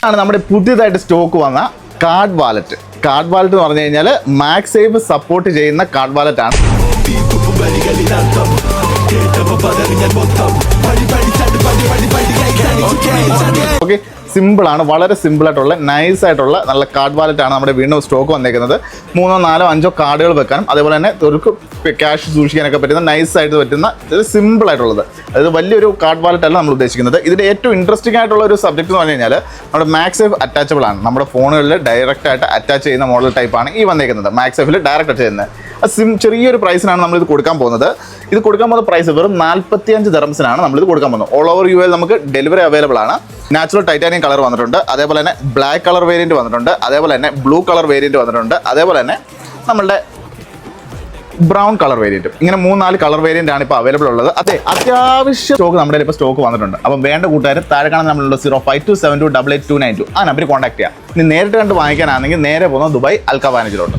ആണ് നമ്മുടെ പുതിയതായിട്ട് സ്റ്റോക്ക് വന്ന കാർഡ് വാലറ്റ്. കാർഡ് വാലറ്റ് എന്ന് പറഞ്ഞു കഴിഞ്ഞാൽ മാക്സേഫ് സപ്പോർട്ട് ചെയ്യുന്ന കാർഡ് വാലറ്റ് ആണ്. ഓക്കെ, സിമ്പിളാണ്, വളരെ സിമ്പിളായിട്ടുള്ള നൈസായിട്ടുള്ള നല്ല കാർഡ് വാലറ്റ് ആണ് നമ്മുടെ വീണ്ടും സ്റ്റോക്ക് വന്നേക്കുന്നത്. 3, 4, 5 കാർഡുകൾ വെക്കാനും അതേപോലെ തന്നെ ഒരു ക്യാഷ് സൂക്ഷിക്കാനൊക്കെ പറ്റുന്ന നൈസായിട്ട് പറ്റുന്ന സിമ്പിളായിട്ടുള്ളത്. അതായത് വലിയൊരു കാർഡ് വാലറ്റ് അല്ല നമ്മൾ ഉദ്ദേശിക്കുന്നത്. ഇതിൻ്റെ ഏറ്റവും ഇൻട്രസ്റ്റിംഗ് ആയിട്ടുള്ള ഒരു സബ്ജക്റ്റ് എന്ന് പറഞ്ഞു കഴിഞ്ഞാൽ നമ്മുടെ മാക്സേഫ് അറ്റാച്ചബിൾ ആണ്. നമ്മുടെ ഫോണുകളിൽ ഡയറക്റ്റ് ആയിട്ട് അറ്റാച്ച് ചെയ്യുന്ന മോഡൽ ടൈപ്പാണ് ഈ വന്നേക്കുന്നത്. മാക്സേഫിൽ ഡയറക്റ്റ് അറ്റാച്ച് ചെയ്യുന്നത് ചെറിയൊരു പ്രൈസിനാണ് നമ്മളിത് കൊടുക്കാൻ പോകുന്നത്. ഇത് കൊടുക്കാൻ പോകുന്ന പ്രൈസ് വെറും 45 ദിർഹംസിനാണ് നമ്മളിത് കൊടുക്കാൻ പോകുന്നത്. ഓൾ ഓവർ യു എൽ നമുക്ക് ഡെലിവറി അവൈലബിൾ ആണ്. നാച്ചുറൽ ടൈറ്റാനിയം കളർ വന്നിട്ടുണ്ട്, അതേപോലെ തന്നെ ബ്ലാക്ക് കളർ വേരിയൻറ്റ് വന്നിട്ടുണ്ട്, അതേപോലെ തന്നെ ബ്ലൂ കളർ വേരിയൻറ്റ് വന്നിട്ടുണ്ട്, അതേപോലെ തന്നെ നമ്മളുടെ ബ്രൗൺ കളർ വേരിയൻറ്റും. ഇങ്ങനെ 3-4 കളർ വേരിയൻ്റ് ആണ് ഇപ്പോൾ അവൈലബിൾ ഉള്ളത്. അതെ, അത്യാവശ്യം സ്റ്റോക്ക് നമ്മുടെ ഇപ്പോൾ സ്റ്റോക്ക് വന്നിട്ടുണ്ട്. അപ്പം വേണ്ട കൂട്ടുകാർ താഴെ കാണുന്ന നമ്മളുള്ള 0527288292 ആ നമ്പറിൽ കോൺടാക്ട് ചെയ്യാം. ഇനി നേരിട്ട് കണ്ട് വാങ്ങിക്കാനാണെങ്കിൽ നേരെ പോകുന്നത് ദുബായ് അൽക്കവാനിജിലോട്ട്.